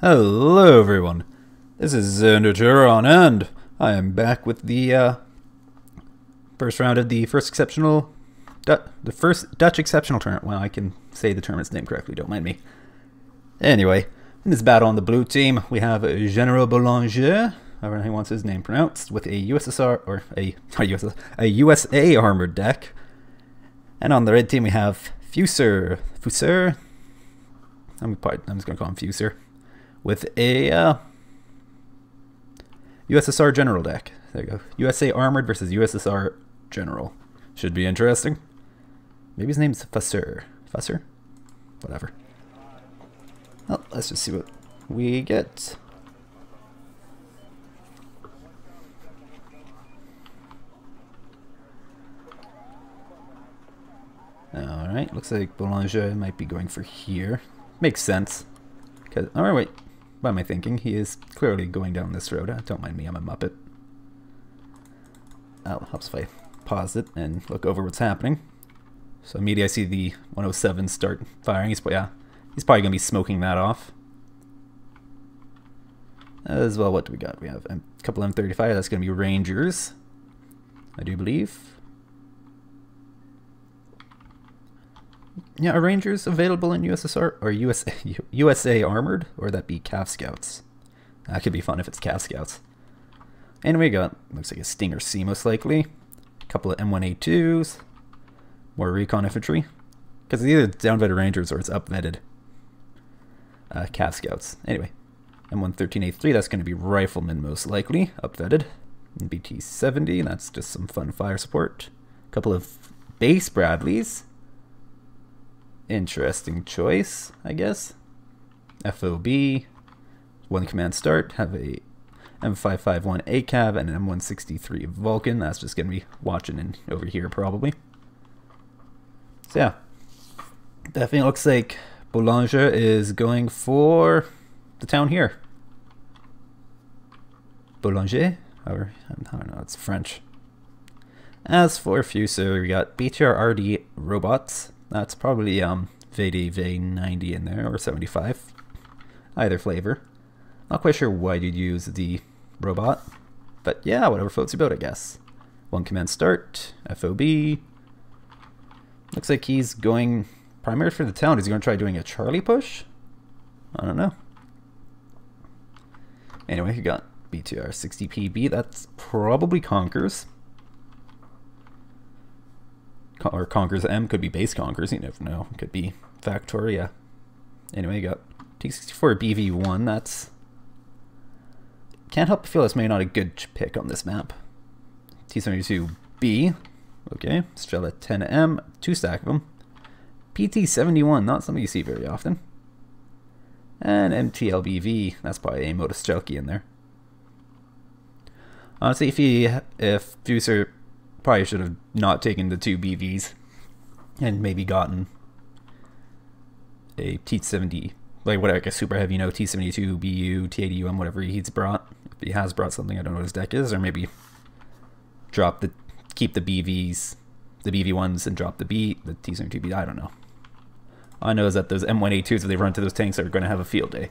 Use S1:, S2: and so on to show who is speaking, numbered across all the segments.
S1: Hello everyone, this is Xanderturon and I am back with the first round of the first Dutch exceptional tournament. Well, I can say the tournament's name correctly, don't mind me. Anyway, in this battle on the blue team, we have General Boulanger, however he wants his name pronounced, with a USSR, or a USA armored deck. And on the red team we have Fuser, I'm just going to call him Fuser, with a USSR General deck. There you go. USA Armored versus USSR General. Should be interesting. Maybe his name's Fusser. Fusser? Whatever. Well, let's just see what we get. Alright, looks like Boulanger might be going for here. Makes sense. Alright, wait. What am I thinking? He is clearly going down this road. Don't mind me, I'm a muppet. Oh, helps if I pause it and look over what's happening. So immediately I see the 107 start firing. He's probably going to be smoking that off. As well, what do we got? We have a couple M35. That's going to be Rangers, I do believe. Yeah, are Rangers available in USSR or USA Armored, or would that be Cav Scouts? That could be fun if it's Cav Scouts. And we got, looks like a Stinger C most likely, a couple of M1A2s, more recon infantry, because it's either down-vetted Rangers or it's up-vetted Cav Scouts. Anyway, M113A3, that's going to be Riflemen most likely, up-vetted. And BT-70, that's just some fun fire support. A couple of base Bradleys. Interesting choice, I guess. FOB, one command start, have a M551 ACAV and an M163 Vulcan. That's just going to be watching in over here probably. So yeah, definitely looks like Boulanger is going for the town here. Boulanger? Or, I don't know, it's French. As for Fuser, we got BTR-RD robots. That's probably VD-90 in there, or 75. Either flavor. Not quite sure why you'd use the robot. But yeah, whatever floats your boat, I guess. One command start, FOB. Looks like he's going primarily for the town. Is he going to try doing a Charlie push? I don't know. Anyway, you got BTR-60PB. That's probably Conkers. Or Conkers M, could be base Conkers, you never know. Could be Factoria. Anyway, you got T64 BV1, that's... Can't help but feel that's maybe not a good pick on this map. T72B, okay. Strela 10M, 2 stack of them. PT71, not something you see very often. And MTLBV, that's probably a Modus Jockey in there. Honestly, if Fuser probably should have not taken the 2 BVs and maybe gotten a T70, like whatever, like a super heavy, T72, BU, T80UM, whatever he's brought. If he has brought something, I don't know what his deck is, or maybe keep the BVs, the BV1s, and drop the T72B, I don't know. All I know is that those M1A2s, if they run to those tanks, are going to have a field day.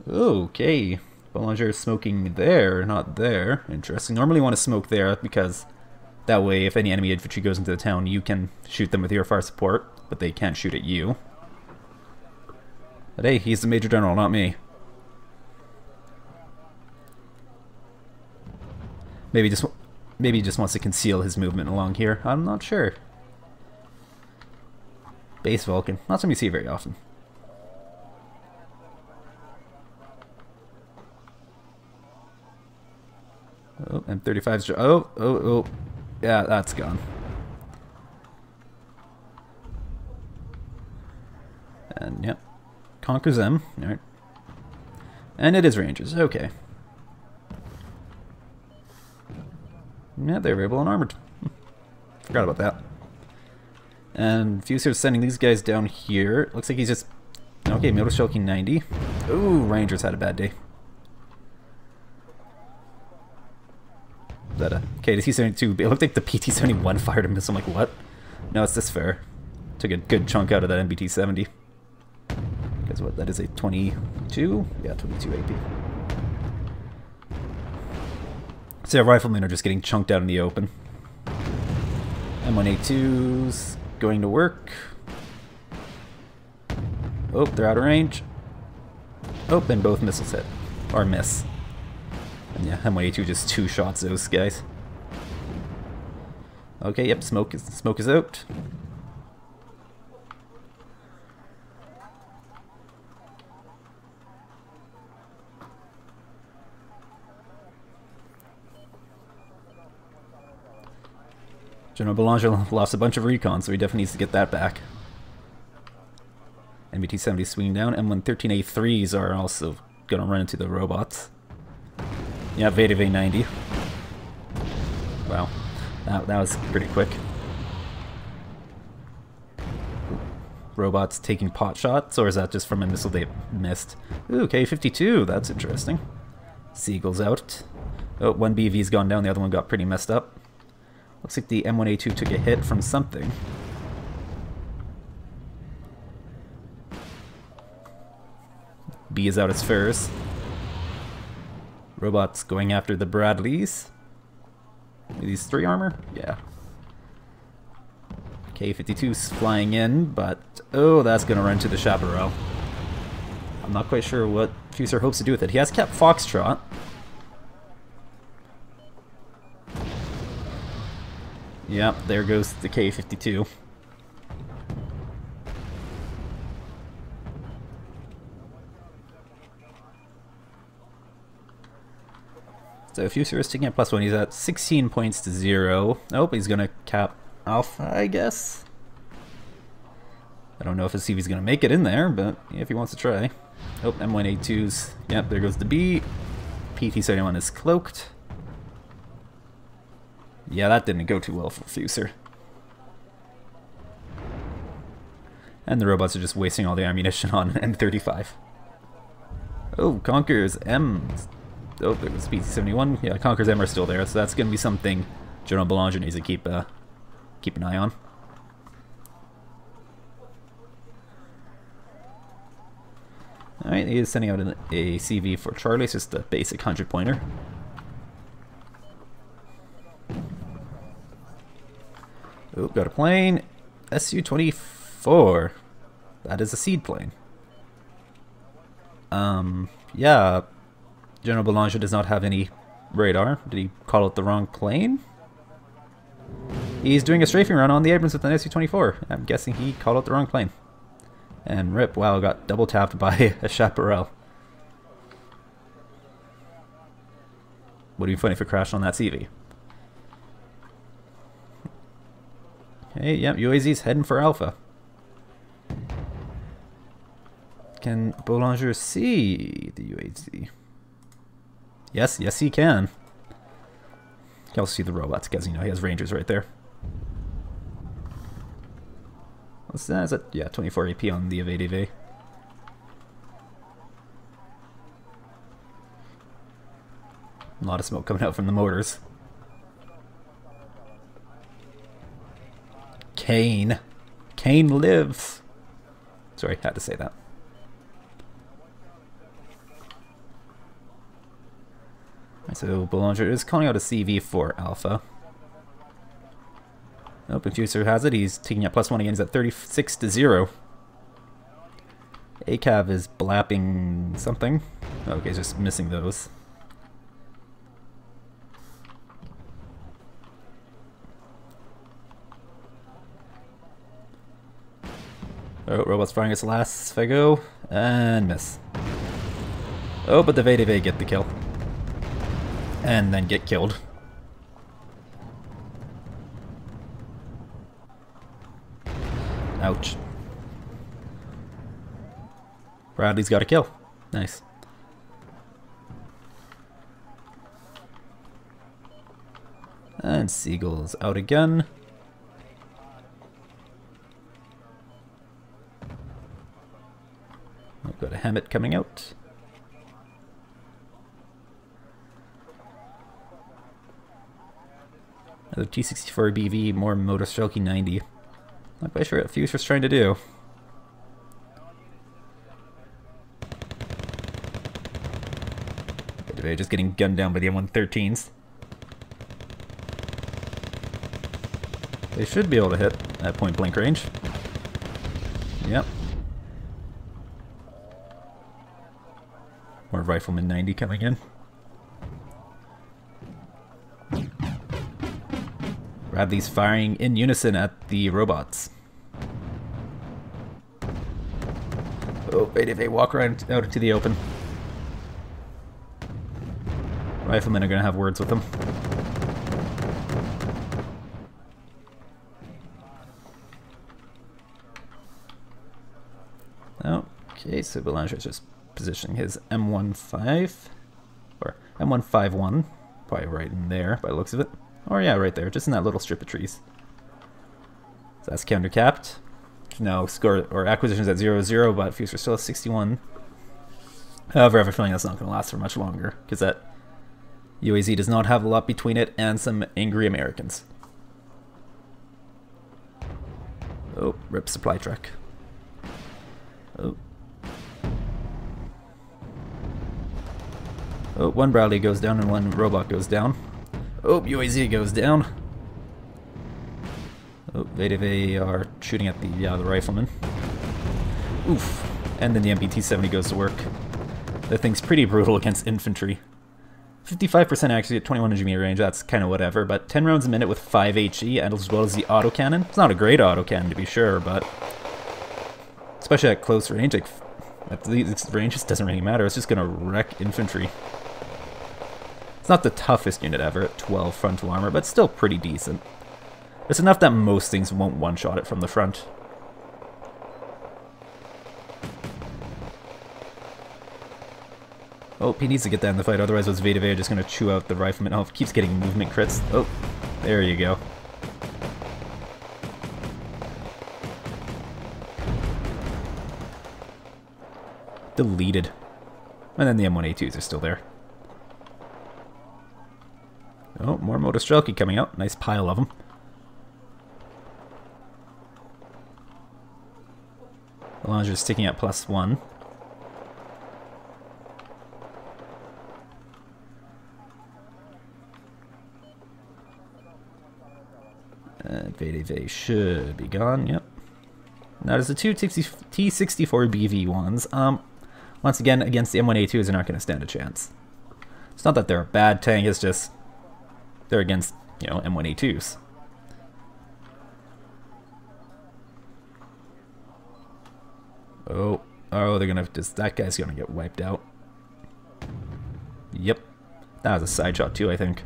S1: Okay, Boulanger is smoking there, not there. Interesting. Normally you want to smoke there because that way if any enemy infantry goes into the town, you can shoot them with your fire support, but they can't shoot at you. But hey, he's the Major General, not me. Maybe he just wants to conceal his movement along here. I'm not sure. Base Vulcan. Not something you see very often. Oh, M35's... Oh. Yeah, that's gone. And, yep. Conquers them. Alright. And it is Rangers. Okay. Yeah, they were able and armored. Forgot about that. And Fuser's sending these guys down here. Looks like he's just... Okay, Modus Jockey 90. Ooh, Rangers had a bad day. That okay, the T-72, it looked like the PT-71 fired a missile. I'm like, what? No, it's this fair. Took a good chunk out of that MBT-70. Because what, that is a 22? Yeah, 22 AP. So yeah, riflemen are just getting chunked out in the open. M1A2's going to work. Oh, they're out of range. Oh, and both missiles hit. Or miss. And yeah, M1A2 just two shots those guys. Okay, yep, smoke is out. General Boulanger lost a bunch of recon, so he definitely needs to get that back. MBT-70 swinging down. M113A3s are also going to run into the robots. Yeah, VDV 90. Wow, that was pretty quick. Robots taking pot shots, or is that just from a missile they missed? Ooh, K-52, that's interesting. Seagull's out. Oh, one BV's gone down, the other one got pretty messed up. Looks like the M1A2 took a hit from something. B is out as furs. Robots going after the Bradleys. Are these 3 armor? Yeah. K-52's flying in, but oh, that's gonna run to the Chaparral. I'm not quite sure what Fuser hopes to do with it. He has kept Foxtrot. Yep, there goes the K-52. So Fuser is taking at +1. He's at 16 points to 0. Oh, he's gonna cap Alpha, I guess. I don't know if his CV's gonna make it in there, but yeah, if he wants to try. Oh, M1A2's. Yep, there goes the B. PT-71 is cloaked. Yeah, that didn't go too well for Fuser. And the robots are just wasting all the ammunition on an M35. Oh, Conqueror's M. Oh, there was PT-71. Yeah, Conqueror's M are still there, so that's going to be something General Boulanger needs to keep an eye on. Alright, he is sending out a CV for Charlie. It's just a basic 100-pointer. Oh, got a plane. Su-24. That is a seed plane. Yeah. General Boulanger does not have any radar. Did he call it the wrong plane? He's doing a strafing run on the Abrams with an Su-24. I'm guessing he called it the wrong plane. And rip, wow, got double tapped by a Chaparral. Would be funny if it crashed on that CV. Okay, yep, UAZ's heading for Alpha. Can Boulanger see the UAZ? Yes, yes he can. You can also see the robots because, you know, he has Rangers right there. What's that? Is that? Yeah, 24 AP on the evade EV. A lot of smoke coming out from the motors. Kane. Kane lives. Sorry, had to say that. So Boulanger is calling out a CV for Alpha. Open Fuser has it. He's taking at +1 again. He's at 36 to 0. ACAV is blapping something. Okay, he's just missing those. Oh, robot's firing its last Sphego and miss. Oh, but the VDV get the kill. And then get killed. Ouch. Bradley's got a kill. Nice. And Seagull's out again. We've got a Hammett coming out. Another T-64 BV, more Motor Strelky 90. Not quite sure what Fuser's trying to do. They're just getting gunned down by the M113s. They should be able to hit at point blank range. Yep. More Rifleman 90 coming in. Bradley's firing in unison at the robots. Oh, wait, if they walk around out into the open. Riflemen are going to have words with them. Okay, so Boulanger is just positioning his M15, or M151, probably right in there by the looks of it. Or yeah, right there, just in that little strip of trees. So that's counter-capped. No score or acquisitions at 0-0, but Fuser still has 61. However, I have a feeling that's not going to last for much longer, because that UAZ does not have a lot between it and some angry Americans. Oh, rip supply truck. Oh. Oh, one Bradley goes down and one robot goes down. Oh, UAZ goes down. Oh, they are shooting at the rifleman. Oof. And then the MBT-70 goes to work. That thing's pretty brutal against infantry. 55% accuracy at 2100 meter range, that's kind of whatever, but 10 rounds a minute with 5 HE, and as well as the autocannon. It's not a great autocannon to be sure, but especially at close range, like, at these ranges, doesn't really matter. It's just going to wreck infantry. It's not the toughest unit ever at 12 frontal armor, but still pretty decent. It's enough that most things won't one-shot it from the front. Oh, he needs to get that in the fight, otherwise those Veda are just going to chew out the rifleman. Oh, keeps getting movement crits. Oh, there you go. Deleted. And then the M1A2s are still there. Oh, more Motostrelki coming out. Nice pile of them. Boulanger sticking at +1. Vede should be gone, yep. Now there's the two T-64 BV-1s. Once again, against the M1A2s, they're not going to stand a chance. It's not that they're a bad tank, it's just they're against, you know, M1A2s. Oh, they're gonna just, that guy's gonna get wiped out. Yep, that was a side shot too, I think.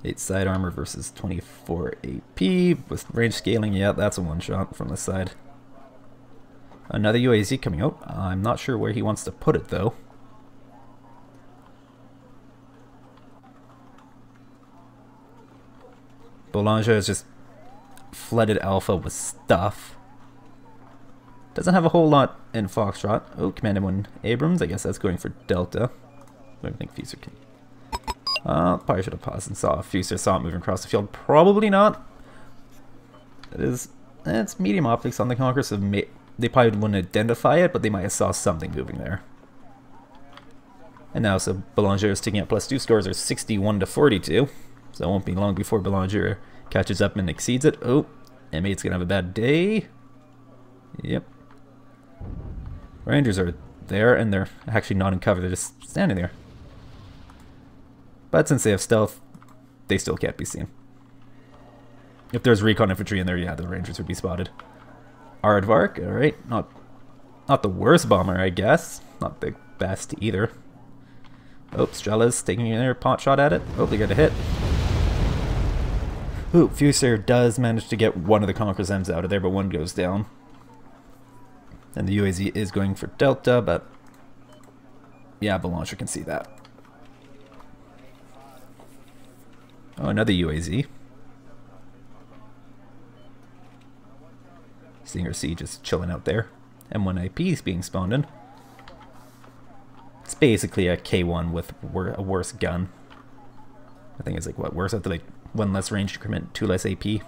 S1: Eight side armor versus 24 AP with range scaling. Yeah, that's a one shot from the side. Another UAZ coming out. I'm not sure where he wants to put it though. Boulanger has just flooded Alpha with stuff. Doesn't have a whole lot in Foxtrot. Oh, Command M1 Abrams. I guess that's going for Delta. I don't think Fuser can. Probably should have paused and saw if Fuser saw it moving across the field. Probably not. It's medium optics on the Conqueror, so they probably wouldn't identify it, but they might have saw something moving there. And now, so Boulanger is taking up +2. Scores are 61 to 42. So it won't be long before Boulanger catches up and exceeds it. Oh, M8's gonna have a bad day. Yep. Rangers are there, and they're actually not in cover. They're just standing there. But since they have stealth, they still can't be seen. If there's recon infantry in there, yeah, the Rangers would be spotted. Aardvark, alright. Not the worst bomber, I guess. Not the best either. Oh, Strella's taking their pot shot at it. Oh, they got a hit. Ooh, Fuser does manage to get one of the Conqueror's M's out of there, but one goes down. And the UAZ is going for Delta, but yeah, Boulanger can see that. Oh, another UAZ. Stinger C just chilling out there. M1 IP is being spawned in. It's basically a K1 with a worse gun. I think it's like, what, worse after like 1 less range increment, 2 less AP.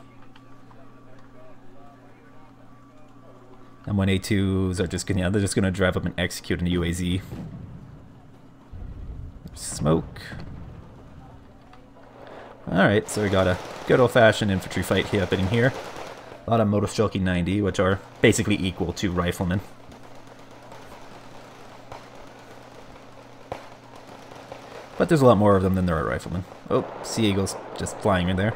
S1: M1A2s are just gonna, yeah, they're just gonna drive up and execute in the UAZ. Smoke. Alright, so we got a good old-fashioned infantry fight here up in here. A lot of Motostrelki 90, which are basically equal to riflemen. But there's a lot more of them than there are riflemen. Oh, Sea Eagle's just flying in there.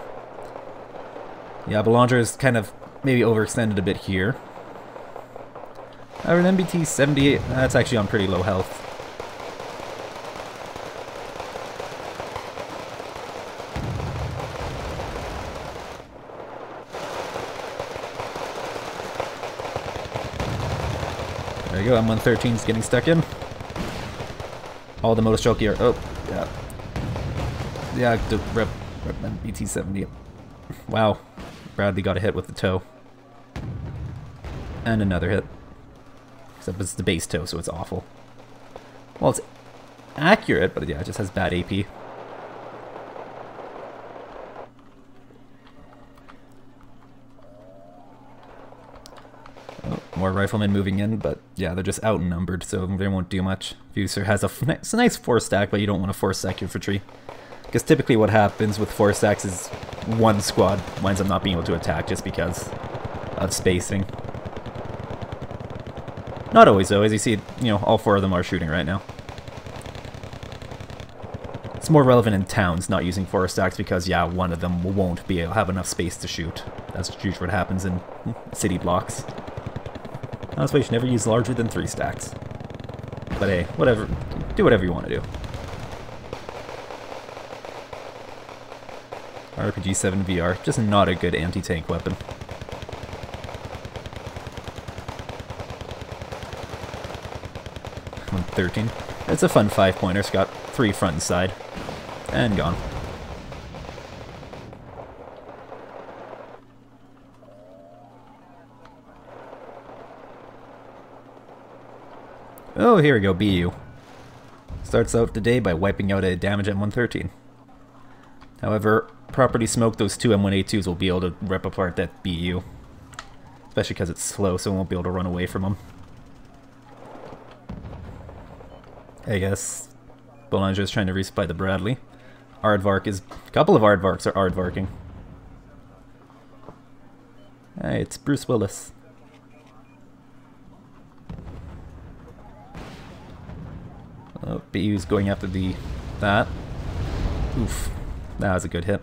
S1: Yeah, boulanger is kind of maybe overextended a bit here. An MBT 78, that's actually on pretty low health. There you go, M113's getting stuck in. All the Motostrelki are, oh, yeah. Yeah, the rep MBT 70. Wow, Bradley got a hit with the toe. And another hit. Except it's the base toe, so it's awful. Well, it's accurate, but yeah, it just has bad AP. Oh, more riflemen moving in, but yeah, they're just outnumbered, so they won't do much. Fuser has it's a nice 4-stack, but you don't want to 4-stack infantry. Because typically what happens with 4-stacks is one squad winds up not being able to attack just because of spacing. Not always, though. As you see, you know, all 4 of them are shooting right now. It's more relevant in towns not using 4-stacks because, yeah, one of them won't be able to have enough space to shoot. That's usually what happens in city blocks. That's why you should never use larger than 3 stacks. But hey, whatever. Do whatever you want to do. RPG-7 VR, just not a good anti-tank weapon. 13. It's a fun 5-pointer. It's got 3 front and side. And gone. Oh, here we go, BU. Starts out the day by wiping out a damage M113. However, properly smoked, those 2 M1A2s will be able to rip apart that BU. Especially because it's slow, so it won't be able to run away from them. I guess Boulanger is trying to resupply the Bradley. Aardvark is... a couple of Aardvarks are Aardvarking. Hey, it's Bruce Willis. Oh, BU's going after that. Oof. That was a good hit.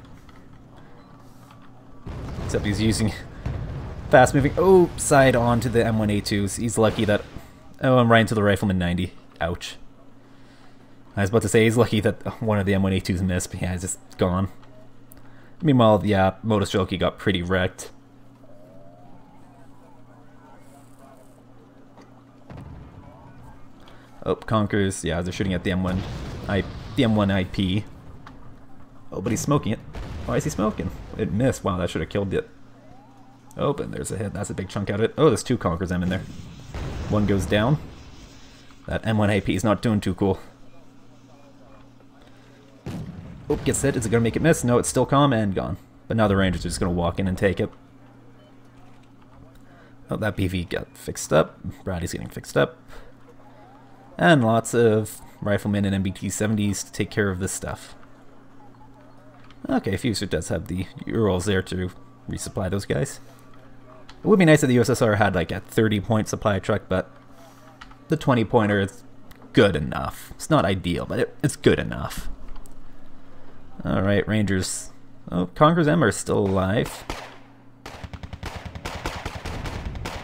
S1: Except he's using fast moving... oh, side onto the M1A2s. He's lucky that... oh, I'm right into the Rifleman 90. Ouch. I was about to say he's lucky that one of the M1A2s missed, but yeah, it's just gone. Meanwhile, yeah, Motostrelki got pretty wrecked. Oh, Conquers, yeah, they're shooting at the M1 IP. Oh, but he's smoking it. Why is he smoking? It missed. Wow, that should have killed it. Oh, but there's a hit. That's a big chunk out of it. Oh, there's 2 Conquers M in there. One goes down. That M1 IP is not doing too cool. Oh, gets hit. Is it going to make it miss? No, it's still calm and gone. But now the Rangers are just going to walk in and take it. Oh, that BV got fixed up. Bradley's getting fixed up. And lots of Riflemen and MBT-70s to take care of this stuff. Okay, Fuser does have the Urals there to resupply those guys. It would be nice if the USSR had like a 30-point supply truck, but the 20-pointer is good enough. It's not ideal, but it's good enough. Alright, Rangers. Oh, Conquerors M are still alive.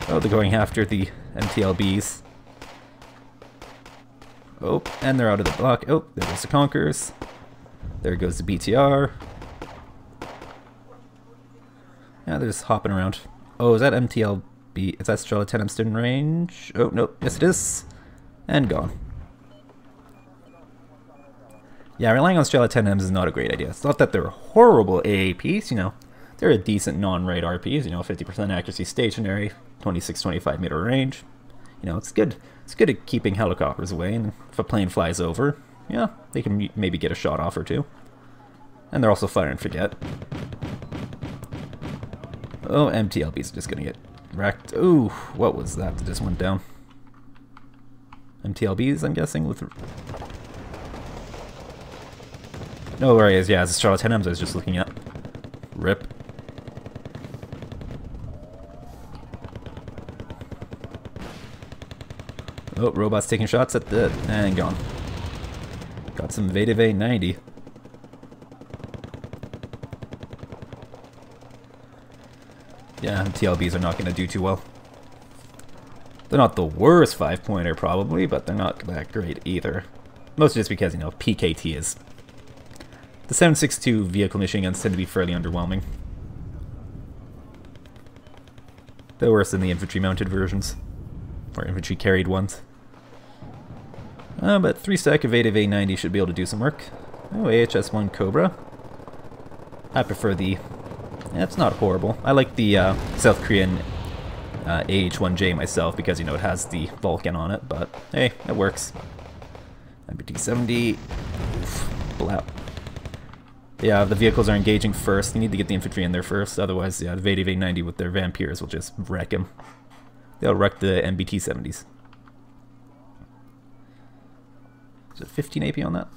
S1: Oh, they're going after the MTLBs. Oh, and they're out of the block. Oh, there goes the Conquerors. There goes the BTR. Yeah, they're just hopping around. Oh, is that MTLB? Is that Strela 10 still in range? Oh, nope. Yes, it is. And gone. Yeah, relying on Strela 10Ms is not a great idea. It's not that they're horrible AAPs, you know. They're a decent non-raid RPs, you know, 50% accuracy stationary, 26-25 meter range. You know, it's good. It's good at keeping helicopters away, and if a plane flies over, yeah, they can maybe get a shot off or two. And they're also fire and forget. Oh, MTLBs are just gonna get wrecked. Ooh, what was that that just went down? MTLBs, I'm guessing, with... No worries, yeah, it's Charlotte 10Ms I was just looking at. RIP. Oh, robots taking shots at the... and gone. Got some Veda 90. Yeah, TLBs are not going to do too well. They're not the worst 5-pointer probably, but they're not that great either. Mostly just because, you know, PKT is... The 7.62 vehicle machine guns tend to be fairly underwhelming. They're worse than the infantry-mounted versions. Or infantry-carried ones. But 3-stack of Veda 90 should be able to do some work. Oh, AHS-1 Cobra. I prefer the... Yeah, it's not horrible. I like the South Korean AH-1J myself because, you know, it has the Vulcan on it, but hey, it works. MBT-70. Blap. Yeah, the vehicles are engaging first. You need to get the infantry in there first, otherwise, yeah, the Veda 90 with their Vampires will just wreck him. They'll wreck the MBT-70s. Is it 15 AP on that?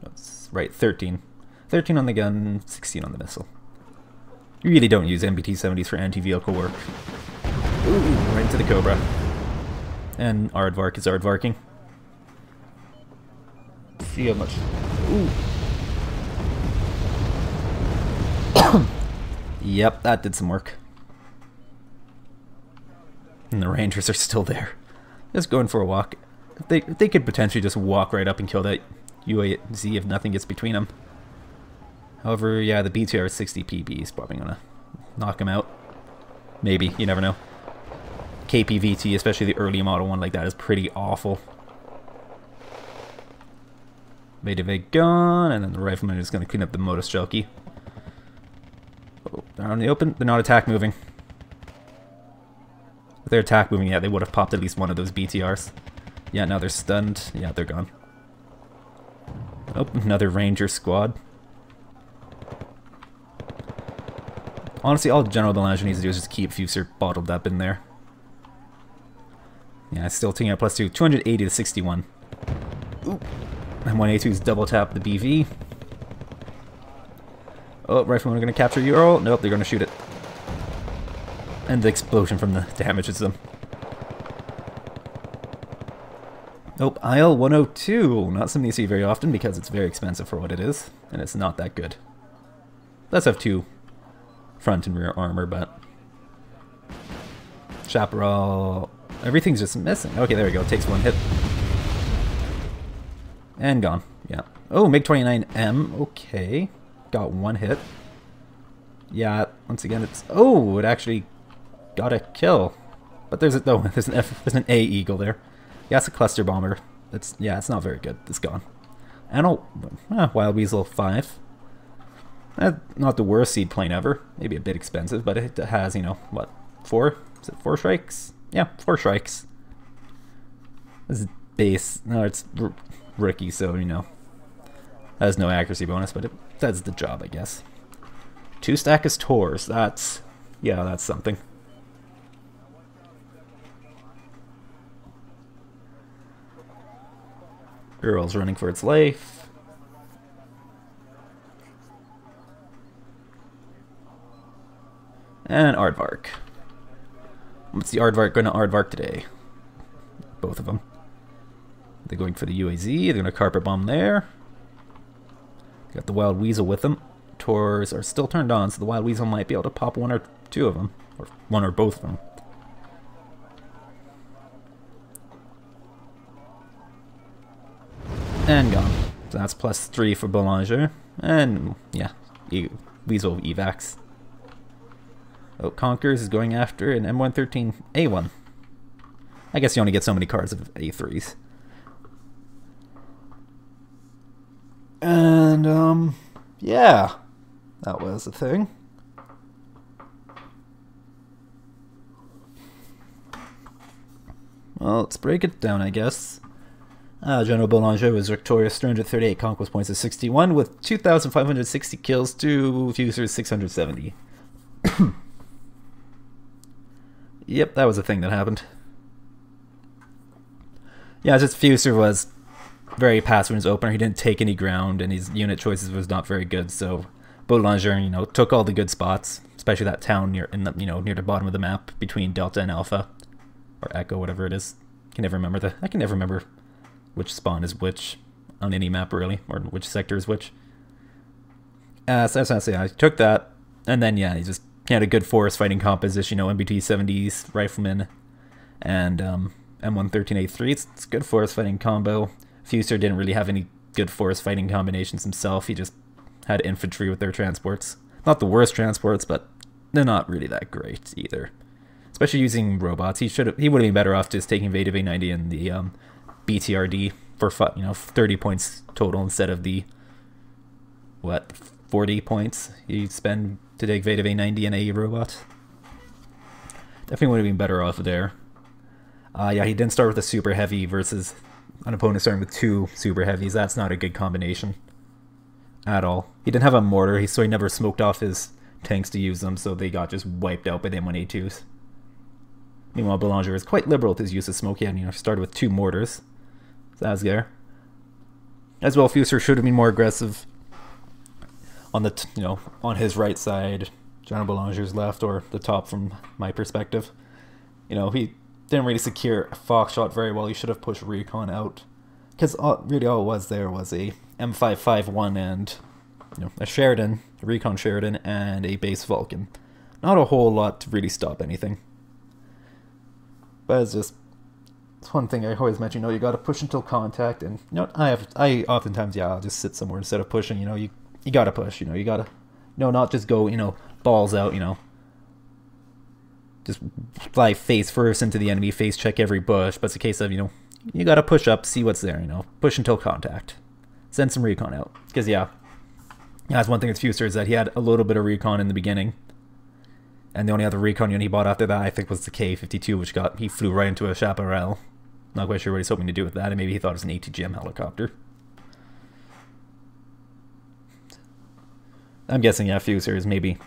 S1: That's right, 13. 13 on the gun, 16 on the missile. You really don't use MBT-70s for anti-vehicle work. Ooh, right into the Cobra. And Aardvark is Aardvarking. See how much... Ooh. Yep, that did some work. And the Rangers are still there. Just going for a walk. They could potentially just walk right up and kill that UAZ if nothing gets between them. However, yeah, the BTR 60 PB is probably gonna knock him out. Maybe, you never know. KPVT, especially the early model one like that, is pretty awful. Veda gone, and then the rifleman is gonna clean up the Modus Jelky. Oh, they're on the open. They're not attack moving. If they're attack moving, yeah, they would have popped at least one of those BTRs. Yeah, now they're stunned. Yeah, they're gone. Oh, another Ranger squad. Honestly, all General Boulanger needs to do is just keep Fuser bottled up in there. Yeah, it's still taking out +2. 280 to 61. Ooh. And 182's double tap the BV. Oh, riflemen are going to capture you. Oh, nope, they're going to shoot it. And the explosion from the damages them. Nope, IL 102. Not something you see very often because it's very expensive for what it is. And it's not that good. Let's have 2 front and rear armor, but... Chaparral... Everything's just missing. Okay, there we go. Takes 1 hit. And gone. Yeah. Oh, MiG-29M. Okay. Got 1 hit. Yeah, once again, it's... Oh, it actually got a kill. But there's a... Oh, there's an A Eagle there. Yeah, it's a cluster bomber. It's... Yeah, it's not very good. It's gone. And Wild Weasel 5. Not the worst seed plane ever. Maybe a bit expensive, but it has, you know, what, 4? Is it 4 strikes? Yeah, 4 strikes. This is base. No, it's rookie, so, you know. That has no accuracy bonus, but it does the job, I guess. 2 stack is Tors. That's... Yeah, that's something. Girl's running for its life. And Aardvark. What's the Aardvark going to Aardvark today? Both of them. They're going for the UAZ. They're going to carpet bomb there. Got the Wild Weasel with them. Tors are still turned on, so the Wild Weasel might be able to pop 1 or 2 of them. Or 1 or both of them. And gone. So that's +3 for Boulanger. And, yeah, Weasel evacs. Oh, Conkers is going after an M113A1. I guess you only get so many cards of A3s. And, yeah. That was the thing. Well, let's break it down, I guess. General Boulanger was victorious, 338 conquest points to 61, with 2,560 kills to Fuser's 670. Yep, that was a thing that happened. Yeah, just Fuser was very passive in his opener. He didn't take any ground, and his unit choices was not very good. So Boulanger, took all the good spots, especially that town near the bottom of the map between Delta and Alpha, or Echo, whatever it is. I can never remember which spawn is which on any map really, or which sector is which. So that's what I say. I took that, and then yeah, he had a good forest fighting composition. MBT 70s rifleman, and M113A3. It's good forest fighting combo. Fuser didn't really have any good forest fighting combinations himself. He just had infantry with their transports. Not the worst transports, but they're not really that great either. Especially using robots. He would have been better off just taking Veda V90 and the BTRD for 30 points total instead of the 40 points you spend to take Veda V90 and a robot. Definitely would have been better off there. Yeah, he didn't start with a super heavy versus an opponent starting with 2 super heavies. That's not a good combination at all. He didn't have a mortar, so he never smoked off his tanks to use them, so they got just wiped out by the M1A2s. Meanwhile, Boulanger was quite liberal with his use of smoke. He had, started with 2 mortars. So that's there. As well, Fuser should have been more aggressive on the on his right side, General Boulanger's left, or the top from my perspective. He didn't really secure Foxshot very well. He should have pushed Recon out, because really all it was there was a M551 and a Sheridan, a Recon Sheridan, and a base Vulcan. Not a whole lot to really stop anything. But it's one thing I always mention. You got to push until contact, and I oftentimes I'll just sit somewhere instead of pushing. You got to push. You got to not just go balls out. Just fly face first into the enemy, face check every bush. But it's a case of you got to push up, see what's there. Push until contact. Send some recon out, because that's one thing with Fuser is that he had a little bit of recon in the beginning. And the only other recon unit he bought after that, I think, was the K-52, which he flew right into a Chaparral. Not quite sure what he's hoping to do with that, and maybe he thought it was an ATGM helicopter. I'm guessing, Fuser is maybe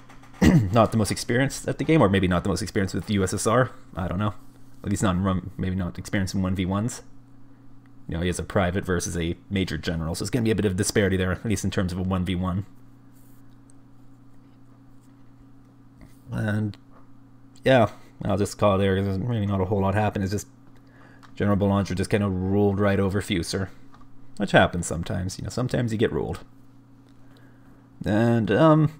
S1: not the most experienced at the game, or maybe not the most experienced with the USSR. I don't know. At least maybe not experienced in 1v1s. He has a private versus a major general, so it's going to be a bit of disparity there, at least in terms of a 1v1. And yeah, I'll just call it there because there's really not a whole lot happened. It's just General Boulanger just kind of ruled right over Fuser, which happens sometimes. Sometimes you get ruled. And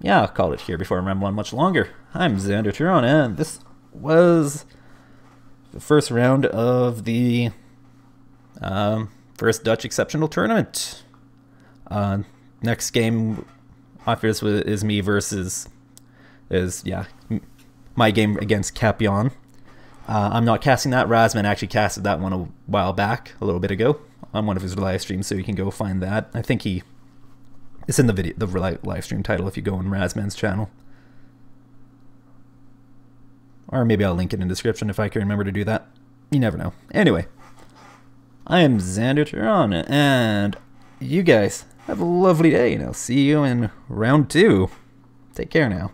S1: yeah, I'll call it here before I ramble on much longer. I'm Xander Turon, and this was the first round of the first Dutch Exceptional Tournament. Next game after this is me versus my game against Capion. I'm not casting that. Razman actually casted that one a while back, a little bit ago, on one of his live streams, so you can go find that. I think it's in the live stream title if you go on Razman's channel. Or maybe I'll link it in the description if I can remember to do that. You never know. Anyway, I am Xander Turon, and you guys have a lovely day, and I'll see you in round 2. Take care now.